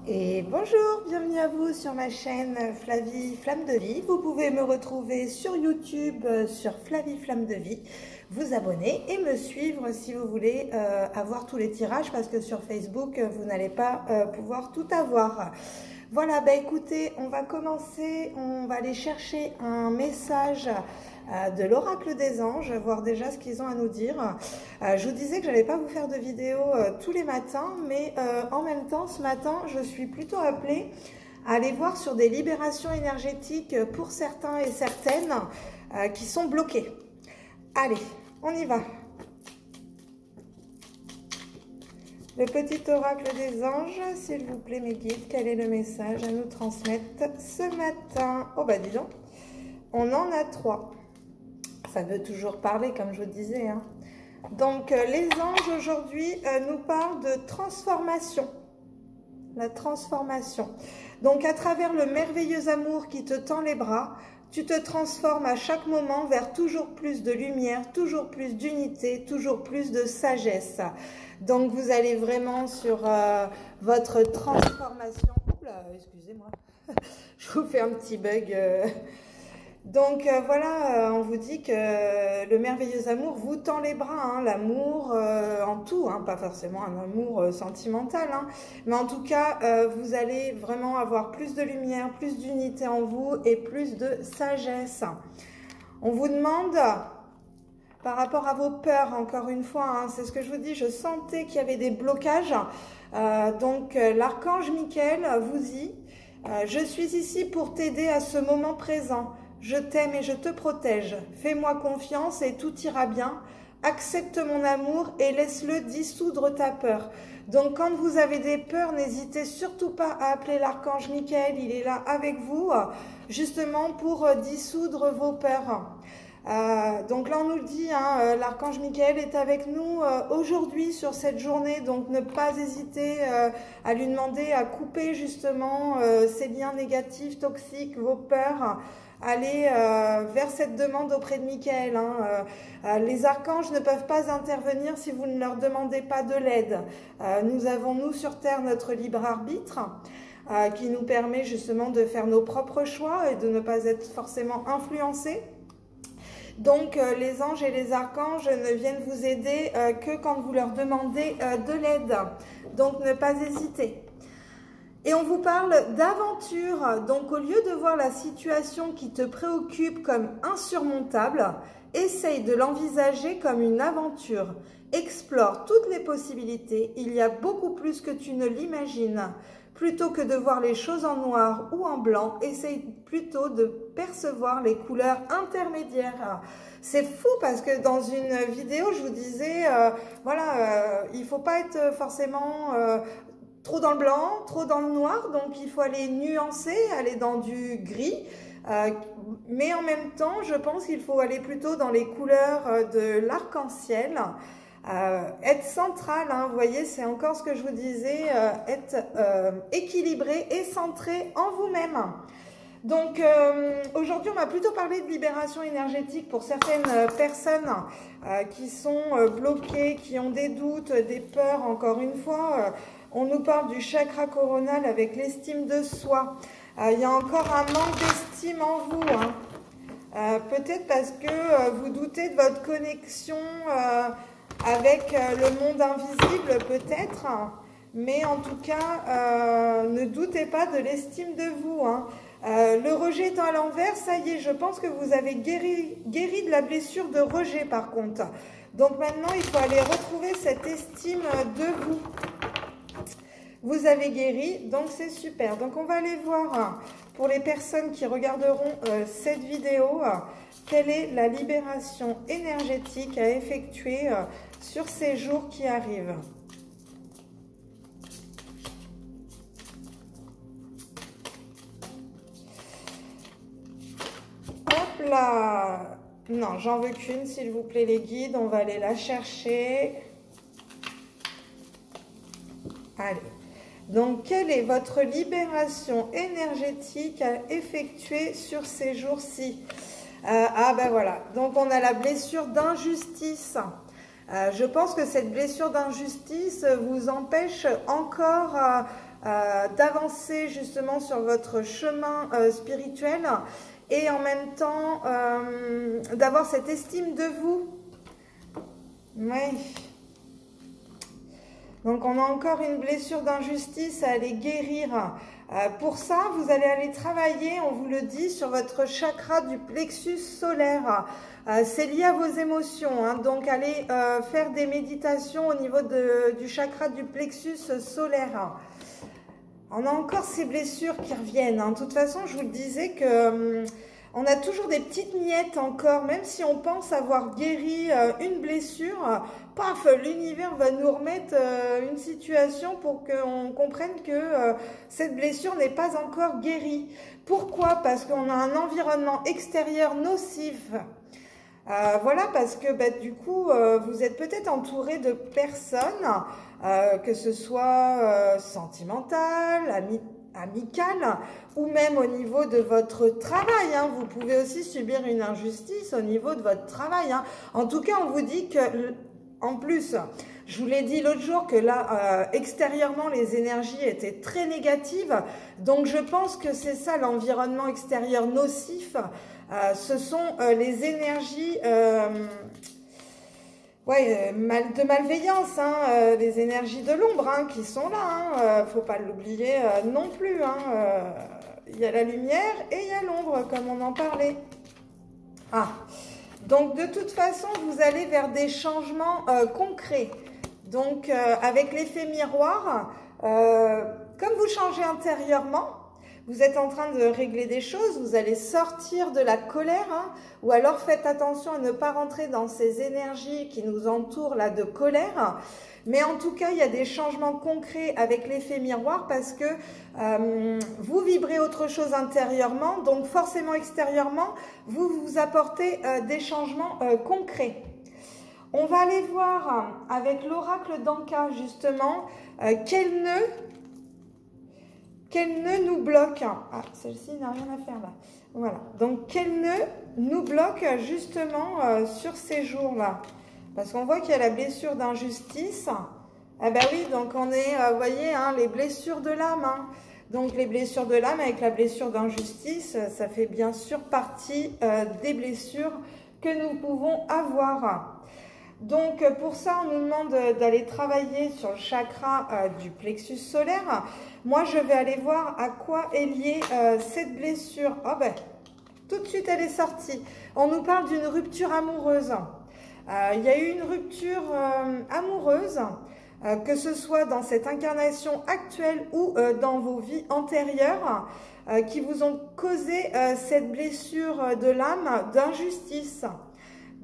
Et bonjour, bienvenue à vous sur ma chaîne Flavie Flamme de Vie. Vous pouvez me retrouver sur YouTube sur Flavie Flamme de Vie, vous abonner et me suivre si vous voulez avoir tous les tirages, parce que sur Facebook vous n'allez pas pouvoir tout avoir. Voilà, bah écoutez, on va commencer, on va aller chercher un message de l'oracle des anges, voir déjà ce qu'ils ont à nous dire. Je vous disais que je n'allais pas vous faire de vidéos tous les matins, mais en même temps, ce matin, je suis plutôt appelée à aller voir sur des libérations énergétiques pour certains et certaines qui sont bloqués. Allez, on y va. Le petit oracle des anges, s'il vous plaît mes guides, quel est le message à nous transmettre ce matin? Oh bah dis donc, on en a 3. Ça veut toujours parler, comme je vous disais, hein. Donc, les anges aujourd'hui nous parlent de transformation. La transformation. Donc, à travers le merveilleux amour qui te tend les bras, tu te transformes à chaque moment vers toujours plus de lumière, toujours plus d'unité, toujours plus de sagesse. Donc, vous allez vraiment sur votre transformation. Oula, excusez-moi, je vous fais un petit bug. Donc voilà, on vous dit que le merveilleux amour vous tend les bras, hein, l'amour en tout, hein, pas forcément un amour sentimental, hein, mais en tout cas, vous allez vraiment avoir plus de lumière, plus d'unité en vous et plus de sagesse. On vous demande, par rapport à vos peurs, encore une fois, hein, c'est ce que je vous dis, je sentais qu'il y avait des blocages, donc l'archange Michael vous dit, je suis ici pour t'aider à ce moment présent. Je t'aime et je te protège. Fais-moi confiance et tout ira bien. Accepte mon amour et laisse-le dissoudre ta peur. Donc, quand vous avez des peurs, n'hésitez surtout pas à appeler l'archange Michael. Il est là avec vous, justement pour dissoudre vos peurs. Donc là, on nous le dit, hein, l'archange Michael est avec nous aujourd'hui sur cette journée. Donc, ne pas hésiter à lui demander à couper justement ces liens négatifs, toxiques, vos peurs. Allez vers cette demande auprès de Michael. Hein. Les archanges ne peuvent pas intervenir si vous ne leur demandez pas de l'aide. Nous avons, nous, sur Terre, notre libre arbitre qui nous permet justement de faire nos propres choix et de ne pas être forcément influencés. Donc, les anges et les archanges ne viennent vous aider que quand vous leur demandez de l'aide. Donc, ne pas hésiter. Et on vous parle d'aventure. Donc, au lieu de voir la situation qui te préoccupe comme insurmontable, essaye de l'envisager comme une aventure. Explore toutes les possibilités. Il y a beaucoup plus que tu ne l'imagines. Plutôt que de voir les choses en noir ou en blanc, essaye plutôt de percevoir les couleurs intermédiaires. C'est fou parce que dans une vidéo, je vous disais, voilà, il ne faut pas être forcément trop dans le blanc, trop dans le noir, donc il faut aller nuancer, aller dans du gris, mais en même temps, je pense qu'il faut aller plutôt dans les couleurs de l'arc-en-ciel, être central, hein, vous voyez, c'est encore ce que je vous disais, être équilibré et centré en vous-même. Donc aujourd'hui, on va plutôt parler de libération énergétique pour certaines personnes qui sont bloquées, qui ont des doutes, des peurs, encore une fois. On nous parle du chakra coronal avec l'estime de soi. Il y a encore un manque d'estime en vous. Hein. Peut-être parce que vous doutez de votre connexion avec le monde invisible, peut-être. Mais en tout cas, ne doutez pas de l'estime de vous. Hein. Le rejet étant à l'envers, ça y est, je pense que vous avez guéri de la blessure de rejet par contre. Donc maintenant, il faut aller retrouver cette estime de vous. Vous avez guéri, donc c'est super. Donc on va aller voir pour les personnes qui regarderont cette vidéo, quelle est la libération énergétique à effectuer sur ces jours qui arrivent. Hop là! Non, j'en veux qu'une, s'il vous plaît les guides, on va aller la chercher. Allez. Donc, quelle est votre libération énergétique à effectuer sur ces jours-ci? Ah ben voilà, donc on a la blessure d'injustice. Je pense que cette blessure d'injustice vous empêche encore d'avancer justement sur votre chemin spirituel et en même temps d'avoir cette estime de vous. Oui. Donc on a encore une blessure d'injustice à aller guérir. Pour ça, vous allez aller travailler, on vous le dit, sur votre chakra du plexus solaire. C'est lié à vos émotions, hein, donc allez faire des méditations au niveau du chakra du plexus solaire. On a encore ces blessures qui reviennent. Hein. De toute façon, je vous le disais que on a toujours des petites miettes encore, même si on pense avoir guéri une blessure, paf, l'univers va nous remettre une situation pour qu'on comprenne que cette blessure n'est pas encore guérie. Pourquoi? Parce qu'on a un environnement extérieur nocif. Voilà, parce que du coup, vous êtes peut-être entouré de personnes, que ce soit sentimentales, amicales, ou même au niveau de votre travail. Hein. Vous pouvez aussi subir une injustice au niveau de votre travail. Hein. En tout cas, on vous dit que, en plus, je vous l'ai dit l'autre jour que là, extérieurement, les énergies étaient très négatives. Donc, je pense que c'est ça l'environnement extérieur nocif. Ce sont les énergies de malveillance, hein, les énergies de l'ombre hein, qui sont là. Faut pas l'oublier non plus. Hein, il y a la lumière et il y a l'ombre, comme on en parlait. Donc de toute façon, vous allez vers des changements concrets. Donc avec l'effet miroir, comme vous changez intérieurement, vous êtes en train de régler des choses, vous allez sortir de la colère, hein, ou alors faites attention à ne pas rentrer dans ces énergies qui nous entourent là de colère. Mais en tout cas, il y a des changements concrets avec l'effet miroir parce que vous vibrez autre chose intérieurement, donc forcément extérieurement, vous apportez des changements concrets. On va aller voir avec l'oracle d'Anka justement quel nœud nous bloque. Ah, celle-ci n'a rien à faire là. Voilà. Donc, quel nœud nous bloque justement sur ces jours-là? Parce qu'on voit qu'il y a la blessure d'injustice. Ah ben oui, donc on est, vous voyez, hein, les blessures de l'âme. Hein. Donc, les blessures de l'âme avec la blessure d'injustice, ça fait bien sûr partie des blessures que nous pouvons avoir. Donc, pour ça, on nous demande d'aller travailler sur le chakra du plexus solaire. Moi, je vais aller voir à quoi est liée cette blessure. Oh ben, tout de suite, elle est sortie. On nous parle d'une rupture amoureuse. Il y a eu une rupture amoureuse, que ce soit dans cette incarnation actuelle ou dans vos vies antérieures, qui vous ont causé cette blessure de l'âme d'injustice.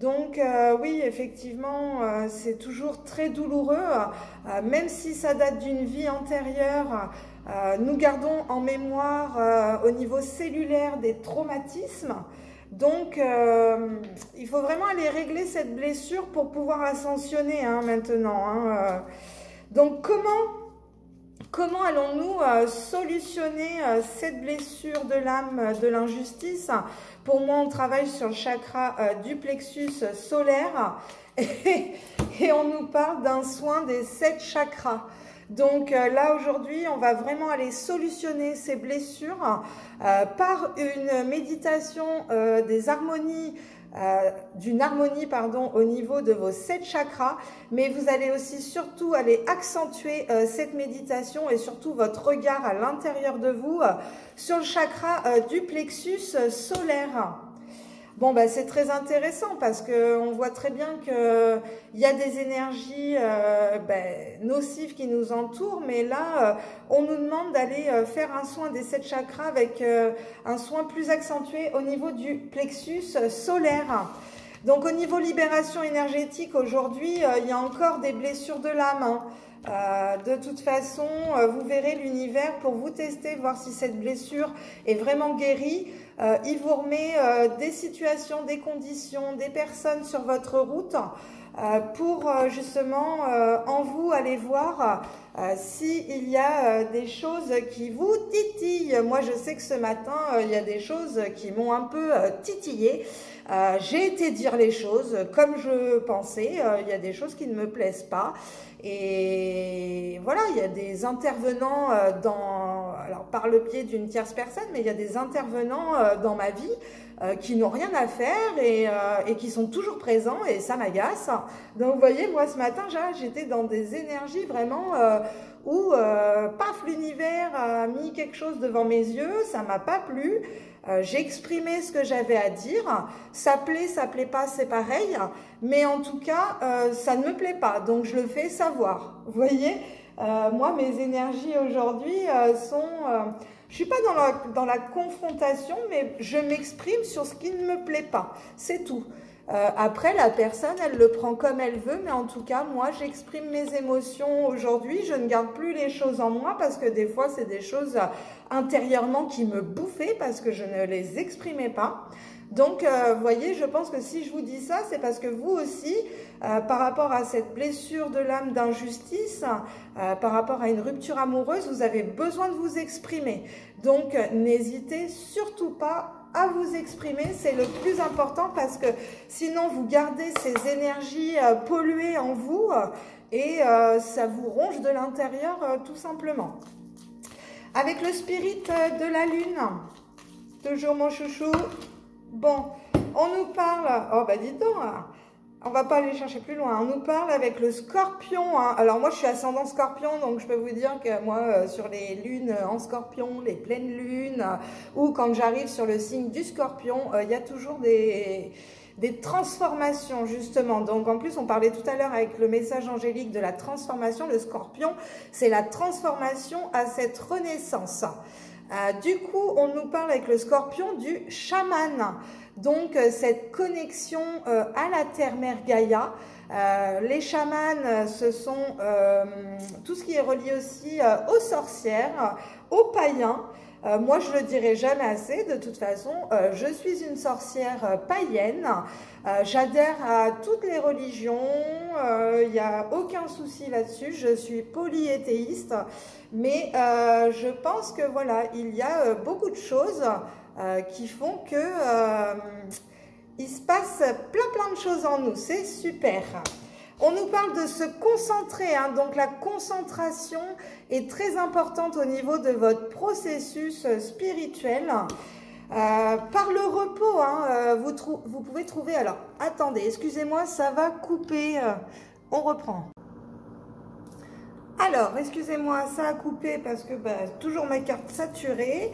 Donc oui, effectivement, c'est toujours très douloureux, même si ça date d'une vie antérieure, nous gardons en mémoire au niveau cellulaire des traumatismes. Donc il faut vraiment aller régler cette blessure pour pouvoir ascensionner hein, maintenant. Hein. Donc comment allons-nous solutionner cette blessure de l'âme de l'injustice? Pour moi, on travaille sur le chakra du plexus solaire et on nous parle d'un soin des 7 chakras. Donc là, aujourd'hui, on va vraiment aller solutionner ces blessures par une méditation des harmonies, d'une harmonie au niveau de vos 7 chakras, mais vous allez aussi surtout aller accentuer cette méditation et surtout votre regard à l'intérieur de vous sur le chakra du plexus solaire. Bon, bah, c'est très intéressant parce qu'on voit très bien qu'il y a des énergies nocives qui nous entourent, mais là, on nous demande d'aller faire un soin des 7 chakras avec un soin plus accentué au niveau du plexus solaire. Donc, au niveau libération énergétique, aujourd'hui, il y a encore des blessures de l'âme. Hein. De toute façon, vous verrez l'univers pour vous tester, voir si cette blessure est vraiment guérie. Il vous remet des situations, des conditions, des personnes sur votre route pour justement en vous aller voir s'il y a des choses qui vous titillent. Moi, je sais que ce matin, il y a des choses qui m'ont un peu titillée. J'ai été dire les choses comme je pensais. Il y a des choses qui ne me plaisent pas. Et voilà, il y a des intervenants alors par le biais d'une tierce personne, mais il y a des intervenants dans ma vie qui n'ont rien à faire et qui sont toujours présents et ça m'agace. Donc vous voyez, moi ce matin, j'étais dans des énergies vraiment où paf, l'univers a mis quelque chose devant mes yeux, ça m'a pas plu. J'ai exprimé ce que j'avais à dire, ça plaît pas, c'est pareil, mais en tout cas, ça ne me plaît pas, donc je le fais savoir. Vous voyez, moi, mes énergies aujourd'hui je suis pas dans la confrontation, mais je m'exprime sur ce qui ne me plaît pas, c'est tout. Après, la personne, elle le prend comme elle veut, mais en tout cas, moi, j'exprime mes émotions aujourd'hui. Je ne garde plus les choses en moi parce que des fois, c'est des choses intérieurement qui me bouffaient parce que je ne les exprimais pas. Donc, vous voyez, je pense que si je vous dis ça, c'est parce que vous aussi, par rapport à cette blessure de l'âme d'injustice, par rapport à une rupture amoureuse, vous avez besoin de vous exprimer. Donc, n'hésitez surtout pas à vous exprimer, c'est le plus important parce que sinon vous gardez ces énergies polluées en vous et ça vous ronge de l'intérieur tout simplement. Avec le spirit de la lune, toujours mon chouchou. Bon, on nous parle, oh bah dis donc, on va pas aller chercher plus loin, on nous parle avec le scorpion, hein. Alors moi je suis ascendant scorpion, donc je peux vous dire que moi sur les lunes en scorpion, les pleines lunes, ou quand j'arrive sur le signe du scorpion, il y a toujours des transformations justement. Donc en plus on parlait tout à l'heure avec le message angélique de la transformation, le scorpion c'est la transformation à cette renaissance. Du coup, on nous parle avec le scorpion du chaman. Donc, cette connexion à la terre-mère Gaïa. Les chamans, ce sont tout ce qui est relié aussi aux sorcières, aux païens. Moi, je le dirai jamais assez. De toute façon, je suis une sorcière païenne. J'adhère à toutes les religions. Il n'y a aucun souci là-dessus. Je suis polyéthéiste. Mais je pense que voilà, il y a beaucoup de choses qui font que il se passe plein de choses en nous. C'est super. On nous parle de se concentrer, hein, donc la concentration est très importante au niveau de votre processus spirituel. Par le repos, hein, vous pouvez trouver... Alors, attendez, excusez-moi, ça va couper. On reprend. Alors, excusez-moi, ça a coupé parce que toujours ma carte saturée.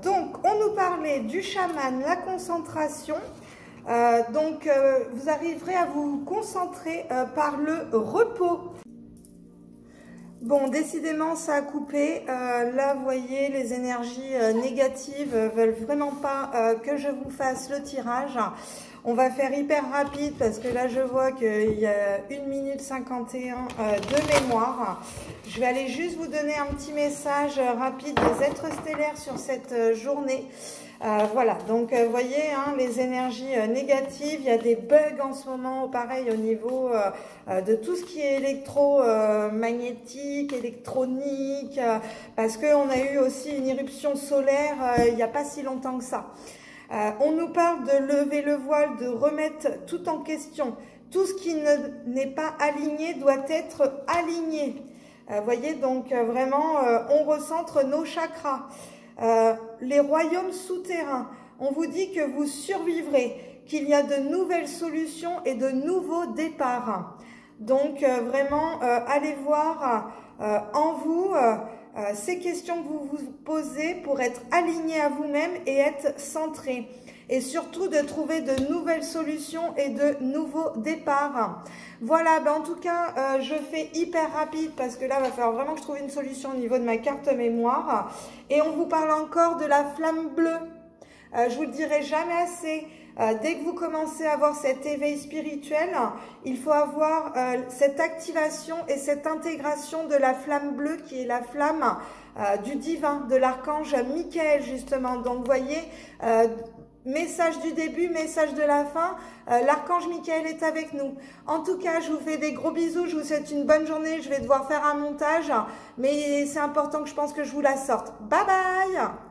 Donc, on nous parlait du chaman, la concentration. Vous arriverez à vous concentrer par le repos. Bon, décidément, ça a coupé. Là, vous voyez, les énergies négatives veulent vraiment pas que je vous fasse le tirage. On va faire hyper rapide parce que là, je vois qu'il y a 1 minute 51 de mémoire. Je vais aller juste vous donner un petit message rapide des êtres stellaires sur cette journée. Voilà, donc vous voyez, hein, les énergies négatives, il y a des bugs en ce moment, pareil au niveau de tout ce qui est électromagnétique, électronique, parce qu'on a eu aussi une éruption solaire il n'y a pas si longtemps que ça. On nous parle de lever le voile, de remettre tout en question. Tout ce qui n'est pas aligné doit être aligné. Vous voyez, donc vraiment, on recentre nos chakras. Les royaumes souterrains, on vous dit que vous survivrez, qu'il y a de nouvelles solutions et de nouveaux départs. Donc vraiment, allez voir en vous ces questions que vous vous posez pour être aligné à vous-même et être centré. Et surtout de trouver de nouvelles solutions et de nouveaux départs. Voilà, en tout cas, je fais hyper rapide parce que là, il va falloir vraiment que je trouve une solution au niveau de ma carte mémoire. Et on vous parle encore de la flamme bleue. Je vous le dirai jamais assez. Dès que vous commencez à avoir cet éveil spirituel, il faut avoir cette activation et cette intégration de la flamme bleue qui est la flamme du divin, de l'archange Michael justement. Donc vous voyez, Message du début, message de la fin. L'archange Michael est avec nous. En tout cas, je vous fais des gros bisous. Je vous souhaite une bonne journée. Je vais devoir faire un montage, mais c'est important que je pense que je vous la sorte. Bye bye!